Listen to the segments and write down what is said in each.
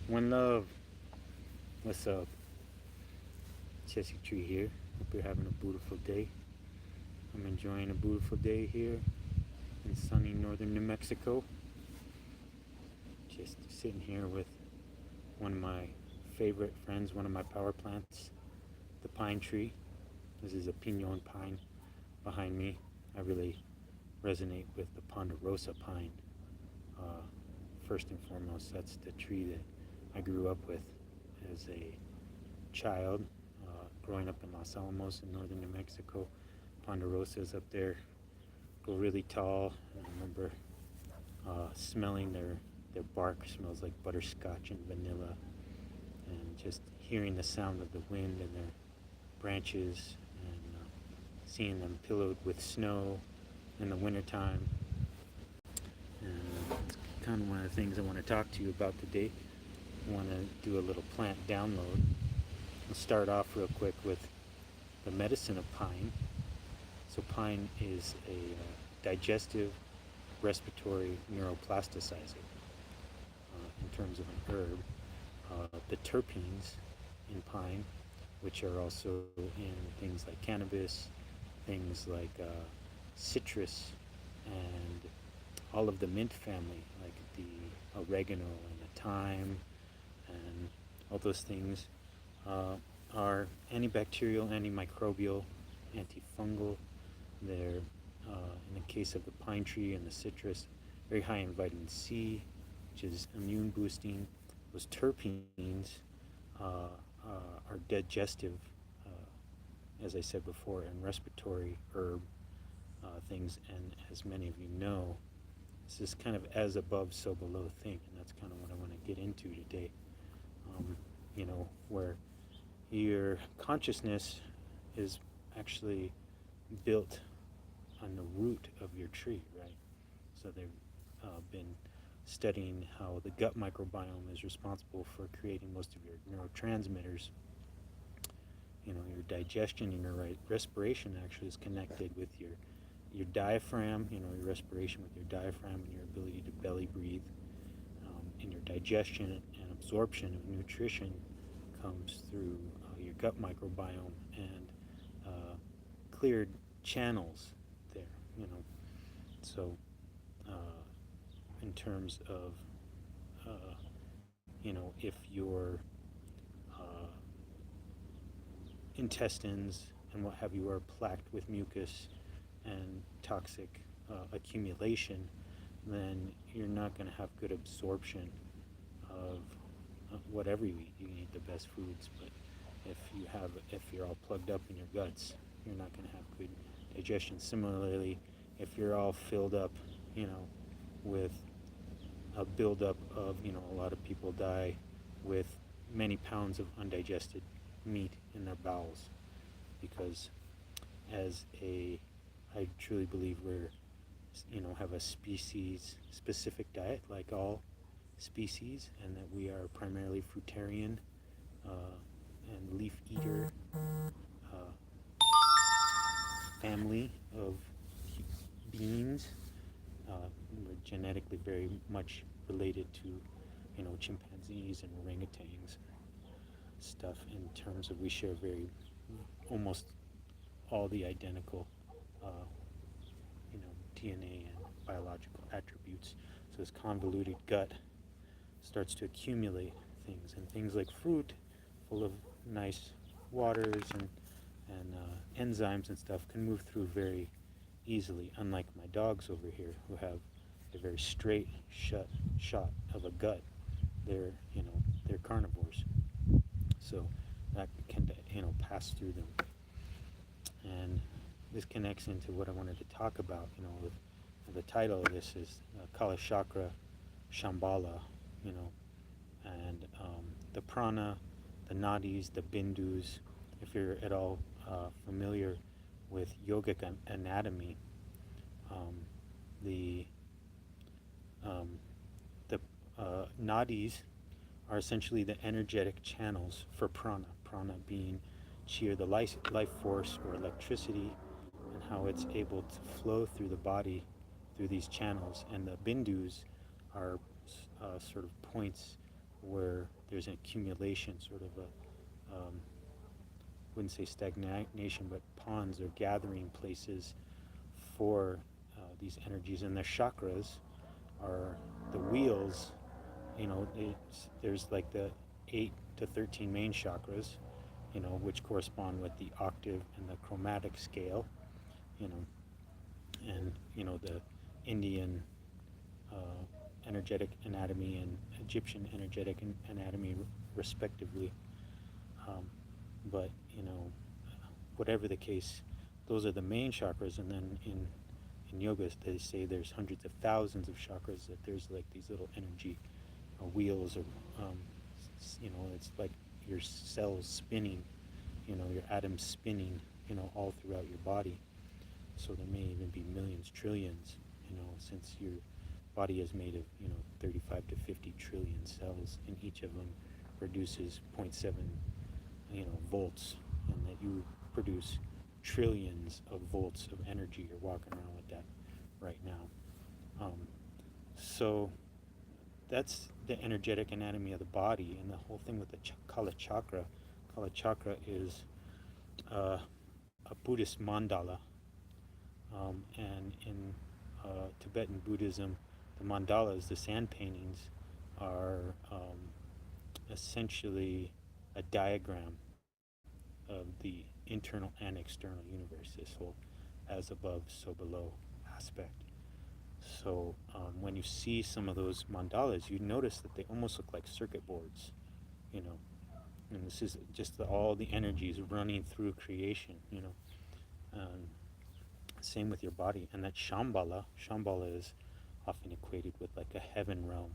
One love. What's up? Jesse Tree here. Hope you're having a beautiful day. I'm enjoying a beautiful day here in sunny northern New Mexico. Just sitting here with one of my favorite friends, one of my power plants, the pine tree. This is a pinon pine behind me. I really resonate with the ponderosa pine. Uh, First and foremost, that's the tree that I grew up with as a child, growing up in Los Alamos in northern New Mexico. Ponderosas up there go really tall. I remember smelling their bark smells like butterscotch and vanilla, and just hearing the sound of the wind in their branches, and seeing them pillowed with snow in the wintertime. And it's kind of one of the things I want to talk to you about today. I want to do a little plant download. I'll start off real quick with the medicine of pine. So pine is a digestive, respiratory neuroplasticizer in terms of an herb. The terpenes in pine, which are also in things like cannabis, things like citrus, and all of the mint family, like the oregano and the thyme, and all those things are antibacterial, antimicrobial, antifungal. They're, in the case of the pine tree and the citrus, very high in vitamin C, which is immune boosting. Those terpenes are digestive, as I said before, and respiratory herb things. And as many of you know, this is kind of as above, so below thing, and that's kind of what I want to get into today. Where your consciousness is actually built on the root of your tree, right? So they've been studying how the gut microbiome is responsible for creating most of your neurotransmitters. Your digestion and your respiration actually is connected with your diaphragm, your respiration with your diaphragm and your ability to belly breathe. And your digestion and absorption of nutrition comes through your gut microbiome and cleared channels there, So, in terms of, if your intestines and what have you are plagued with mucus and toxic accumulation, then you're not going to have good absorption of whatever you eat. You can eat the best foods, but if you're all plugged up in your guts, you're not going to have good digestion. Similarly, if you're all filled up, with a buildup of, a lot of people die with many pounds of undigested meat in their bowels, because I truly believe we're, have a species specific diet like all species, and that we are primarily fruitarian and leaf eater family of beings. We're genetically very much related to, chimpanzees and orangutans and stuff, in terms of we share almost all the identical, DNA and biological attributes. So this convoluted gut starts to accumulate things, and things like fruit, full of nice waters and enzymes and stuff, can move through very easily, unlike my dogs over here who have a very straight shot of a gut. They're carnivores, so that can pass through them. And this connects into what I wanted to talk about. With the title of this is Kalachakra, Shambala, and the Prana, the nadis, the bindus. If you're at all familiar with yogic anatomy, the nadis are essentially the energetic channels for prana. Prana being chi, or the life force or electricity, and how it's able to flow through the body through these channels. And the bindus are sort of points where there's an accumulation, sort of a, wouldn't say stagnation, but ponds or gathering places for these energies. And the chakras are the wheels. There's like the 8 to 13 main chakras, which correspond with the octave and the chromatic scale, you know, and the Indian energetic anatomy and Egyptian energetic anatomy, respectively. Um, but whatever the case, those are the main chakras, and then in yoga they say there's hundreds of thousands of chakras. That there's like these little energy wheels, or it's like your cells spinning, your atoms spinning, all throughout your body. So there may even be millions, trillions, since your body is made of 35 to 50 trillion cells, and each of them produces 0.7 volts, and that you produce trillions of volts of energy. You're walking around with that right now. So that's the energetic anatomy of the body, and the whole thing with the Kalachakra. Kalachakra is a Buddhist mandala, and in Tibetan Buddhism, the mandalas, the sand paintings, are essentially a diagram of the internal and external universe, this whole as above, so below aspect. So when you see some of those mandalas, you notice that they almost look like circuit boards, and this is just all the energies running through creation, same with your body. And that Shambala is often equated with like a heaven realm,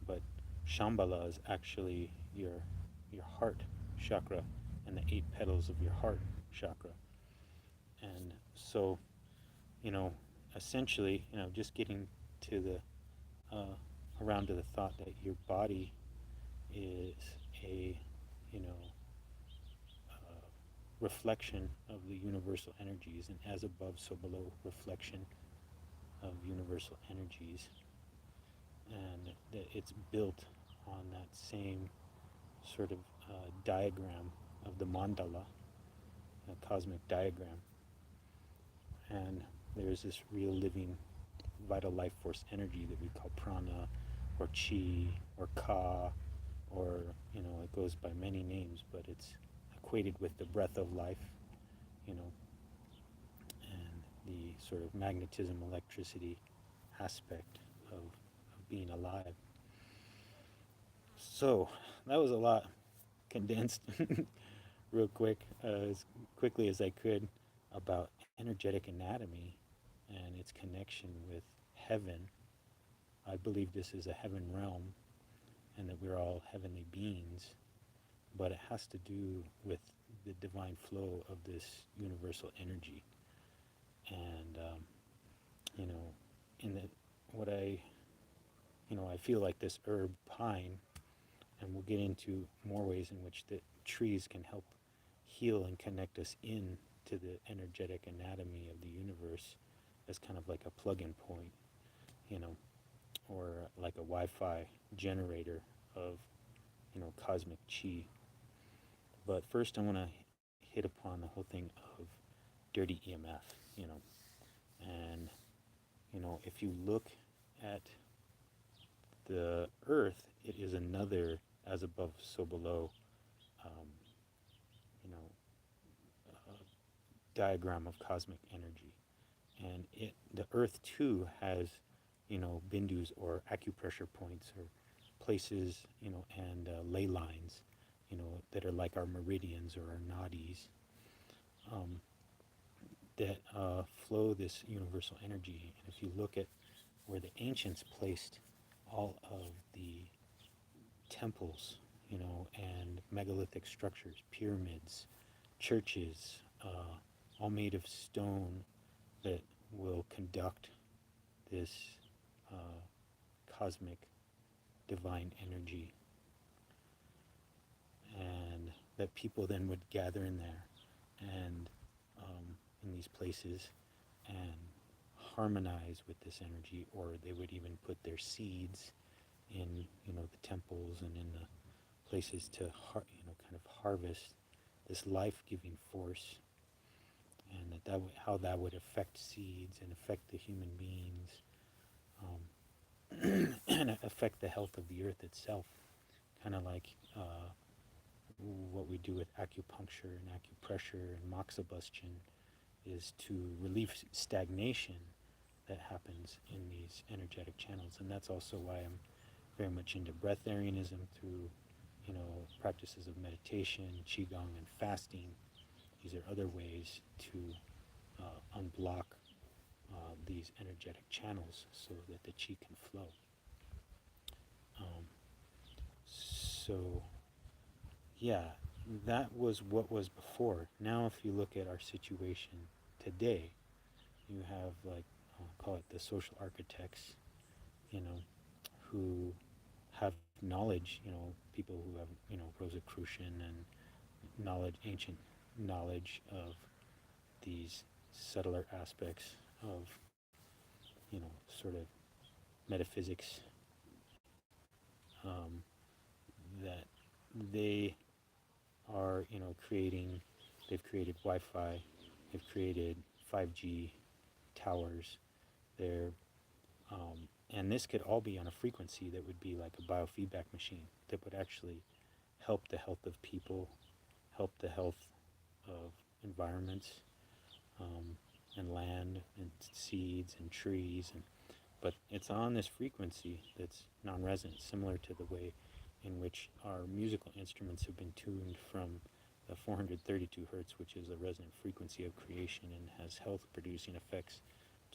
but Shambala is actually your heart chakra and the 8 petals of your heart chakra. And so, essentially, just getting to the around to the thought that your body is a reflection of the universal energies, and as above, so below reflection of universal energies, and that it's built on that same sort of diagram of the mandala, a cosmic diagram. And there's this real living vital life force energy that we call prana or chi or ka, or it goes by many names, but it's equated with the breath of life, and the sort of magnetism, electricity aspect of being alive. So that was a lot condensed real quick, as quickly as I could, about energetic anatomy and its connection with heaven. I believe this is a heaven realm, and that we're all heavenly beings, but it has to do with the divine flow of this universal energy. And in the what I feel like this herb pine, and we'll get into more ways in which the trees can help heal and connect us in to the energetic anatomy of the universe, as kind of like a plug-in point, or like a Wi-Fi generator of cosmic chi. But first I want to hit upon the whole thing of dirty EMF, and if you look at the earth, it is another as above, so below, um, diagram of cosmic energy. And the earth too has, bindus or acupressure points, or places, and ley lines, that are like our meridians or our nadis, that flow this universal energy. And if you look at where the ancients placed all of the temples, and megalithic structures, pyramids, churches, all made of stone, that will conduct this cosmic divine energy, and that people then would gather in there, and in these places, and harmonize with this energy, or they would even put their seeds in, the temples and in the places to kind of harvest this life-giving force, and how that would affect seeds and affect the human beings, and affect the health of the earth itself, kind of like what we do with acupuncture and acupressure and moxibustion is to relieve stagnation that happens in these energetic channels. And that's also why I'm very much into breatharianism through, practices of meditation, qigong, and fasting. These are other ways to unblock these energetic channels so that the qi can flow. So, yeah, that was what was before. Now, if you look at our situation today, you have, like, I'll call it the social architects, who have knowledge, people who have, Rosicrucian and ancient knowledge of these subtler aspects of, sort of metaphysics, that they are, they've created Wi-Fi, they've created 5G towers. They're, and this could all be on a frequency that would be like a biofeedback machine that would actually help the health of people, help the health of environments, and land and seeds and trees, but it's on this frequency that's non-resonant, similar to the way in which our musical instruments have been tuned from the 432 hertz, which is a resonant frequency of creation and has health producing effects,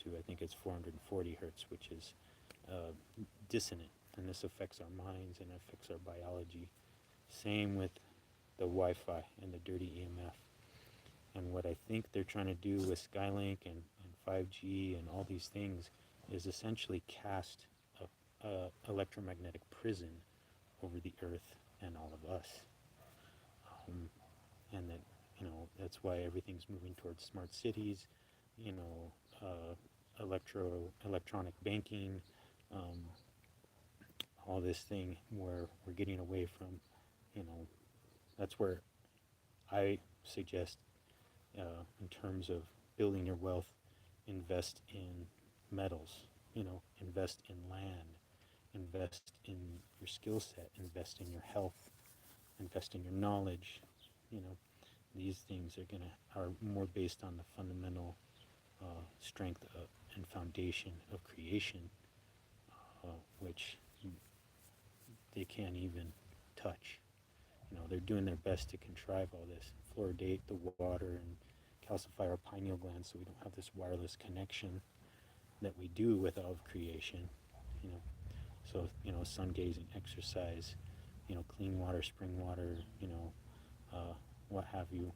to I think it's 440 hertz, which is dissonant, and this affects our minds and affects our biology. Same with the Wi-Fi and the dirty EMF. And what I think they're trying to do with Skylink and 5G and all these things is essentially cast a electromagnetic prison over the earth and all of us. And that, that's why everything's moving towards smart cities, electronic banking, all this thing where we're getting away from, that's where I suggest, in terms of building your wealth, invest in metals, invest in land, invest in your skill set, invest in your health, invest in your knowledge. These things are more based on the fundamental strength and foundation of creation, which they can't even touch. They're doing their best to contrive all this, fluoridate the water and calcify our pineal glands so we don't have this wireless connection that we do with all of creation. You know, so sun gazing, exercise, clean water, spring water, what have you.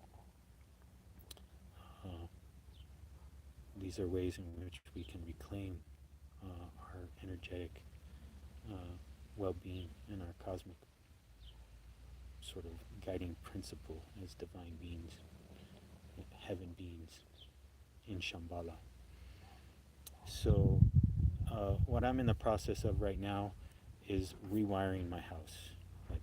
Uh, these are ways in which we can reclaim our energetic well-being and our cosmic sort of guiding principle as divine beings, heaven beings in Shambala. So what I'm in the process of right now is rewiring my house. Like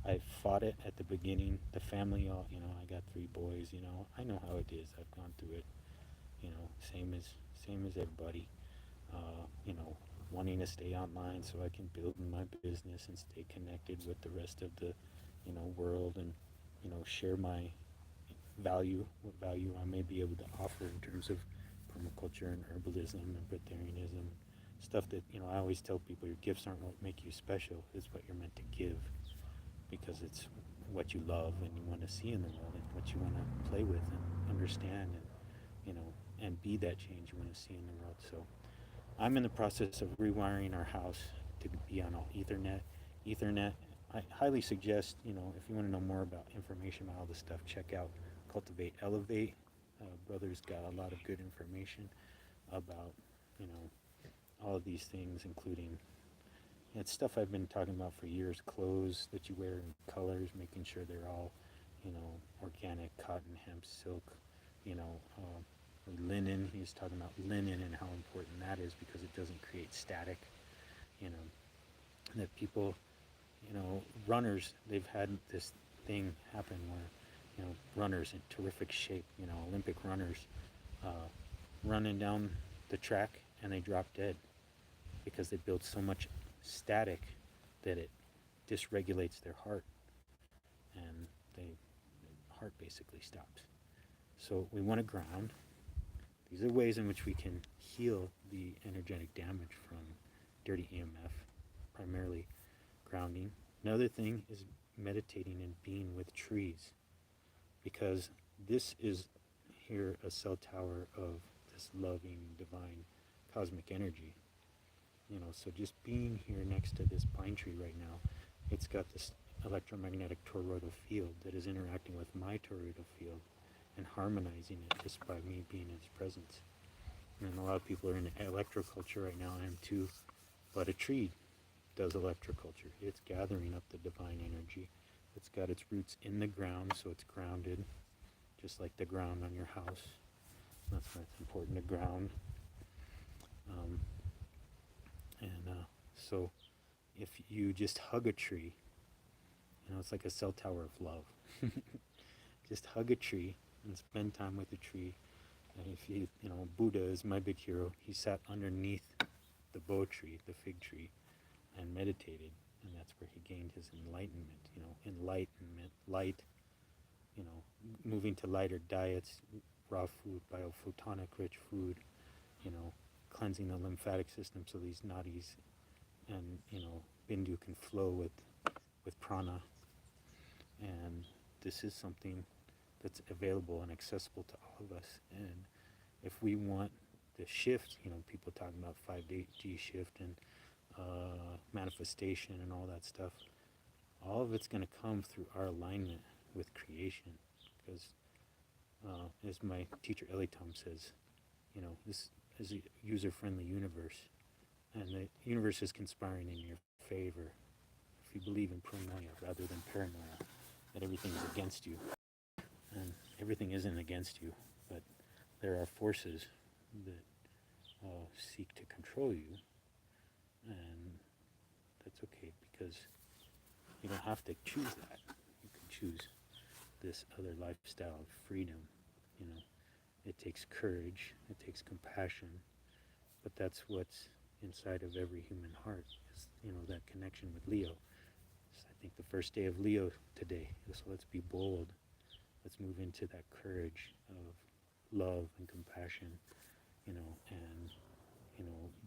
I fought it at the beginning. The family, I got 3 boys. I know how it is. I've gone through it. Same as everybody. Wanting to stay online so I can build my business and stay connected with the rest of the, world, and share my what value I may be able to offer in terms of permaculture and herbalism and breatharianism, stuff that, I always tell people, your gifts aren't what make you special, it's what you're meant to give, because it's what you love and you want to see in the world and what you want to play with and understand, and and be that change you want to see in the world. So I'm in the process of rewiring our house to be on all Ethernet. I highly suggest, if you want to know more about information about all this stuff, check out Cultivate Elevate. Brother's got a lot of good information about, all of these things, including, it's stuff I've been talking about for years, clothes that you wear in colors, making sure they're all, organic, cotton, hemp, silk, linen. He's talking about linen and how important that is because it doesn't create static, that people, runners, they've had this thing happen where, runners in terrific shape, Olympic runners, uh, running down the track and they drop dead because they build so much static that it dysregulates their heart and their heart basically stops. So we want to ground. These are ways in which we can heal the energetic damage from dirty EMF, primarily grounding. Another thing is meditating and being with trees, because this is here a cell tower of this loving, divine, cosmic energy. So just being here next to this pine tree right now, it's got this electromagnetic toroidal field that is interacting with my toroidal field and harmonizing it just by me being in its presence. And a lot of people are in electroculture right now, I am too, but a tree does electroculture. It's gathering up the divine energy. It's got its roots in the ground, so it's grounded, just like the ground on your house. That's why it's important to ground. So if you just hug a tree, it's like a cell tower of love. Just hug a tree and spend time with the tree. And if Buddha is my big hero. He sat underneath the bo tree, the fig tree, and meditated, and that's where he gained his enlightenment. Enlightenment, light. Moving to lighter diets, raw food, biophotonic rich food. Cleansing the lymphatic system so these nadis and bindu can flow with prana. And this is something that's available and accessible to all of us. And if we want the shift, people talking about 5D shift and manifestation and all that stuff, all of it's going to come through our alignment with creation. Because as my teacher Eli Tom says, this is a user-friendly universe, and the universe is conspiring in your favor if you believe in pronoia rather than paranoia, that everything is against you. And everything isn't against you, but there are forces that seek to control you, and that's okay, because you don't have to choose that. You can choose this other lifestyle of freedom. It takes courage, it takes compassion, but that's what's inside of every human heart, is that connection with Leo. So I think the first day of Leo today, so let's be bold. Let's move into that courage of love and compassion, and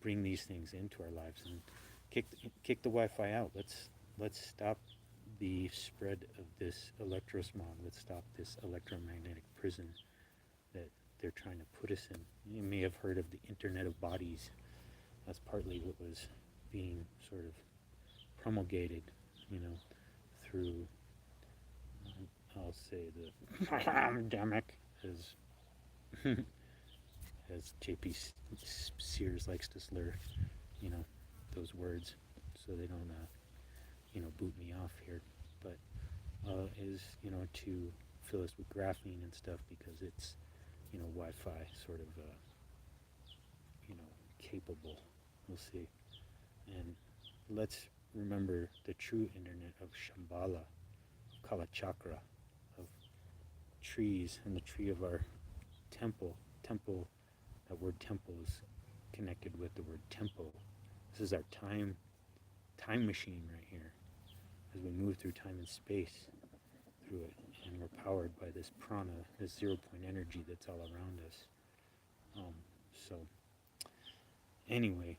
bring these things into our lives and kick the Wi-Fi out. Let's stop the spread of this electrosmog. Let's stop this electromagnetic prison that they're trying to put us in. You may have heard of the Internet of Bodies. That's partly what was being sort of promulgated, through, I'll say, the pandemic, as JP Sears likes to slur, those words, so they don't, boot me off here. But is to fill us with graphene and stuff, because it's Wi-Fi sort of capable. We'll see. And let's remember the true internet of Shambala, of Kalachakra, of trees, and the tree of our temple. That word temple is connected with the word tempo. This is our time machine right here, as we move through time and space through it, and we're powered by this prana, this 0 point energy that's all around us. So anyway,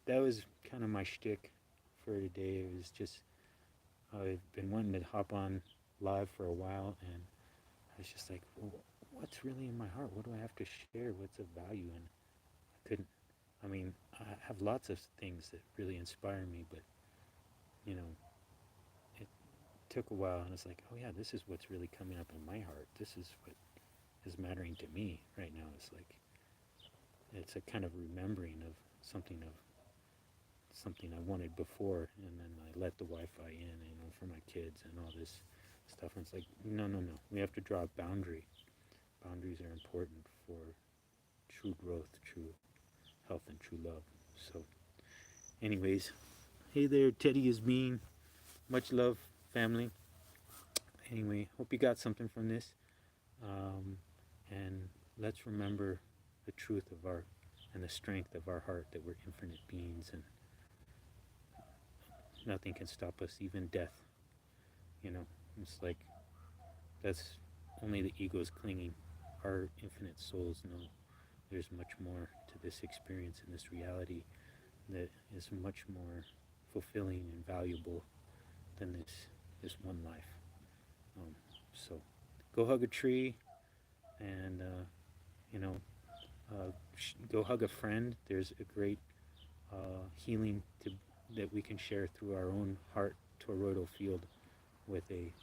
that was kind of my shtick for today. It was just, I've been wanting to hop on live for a while, and I was just like, well, what's really in my heart? What do I have to share? What's of value? And I have lots of things that really inspire me, but it took a while, and it's like, oh yeah, this is what's really coming up in my heart. This is what is mattering to me right now. It's a kind of remembering of something I wanted before, and then I let the Wi-Fi in, for my kids and all this stuff. And it's like, no. We have to draw a boundary. Boundaries are important for true growth, true health, and true love. So anyways, Hey there, Teddy is mean. Much love, family. Anyway, hope you got something from this. And let's remember the truth of our and the strength of our heart, that we're infinite beings and nothing can stop us, even death. You know, it's like that's only the ego's clinging. Our infinite souls know there's much more to this experience and this reality that is much more fulfilling and valuable than this one life. So go hug a tree, and you know, go hug a friend. There's a great healing that we can share through our own heart toroidal field with a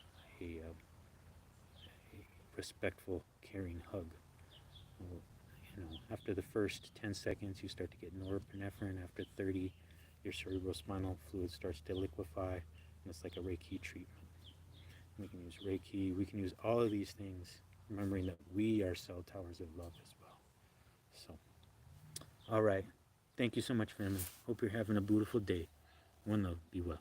respectful, caring hug. You know, after the first 10 seconds, you start to get norepinephrine. After 30, your cerebrospinal fluid starts to liquefy, and it's like a Reiki treatment. We can use Reiki. We can use all of these things, remembering that we are cell towers of love as well. So, all right. Thank you so much, family. Hope you're having a beautiful day. One love. Be well.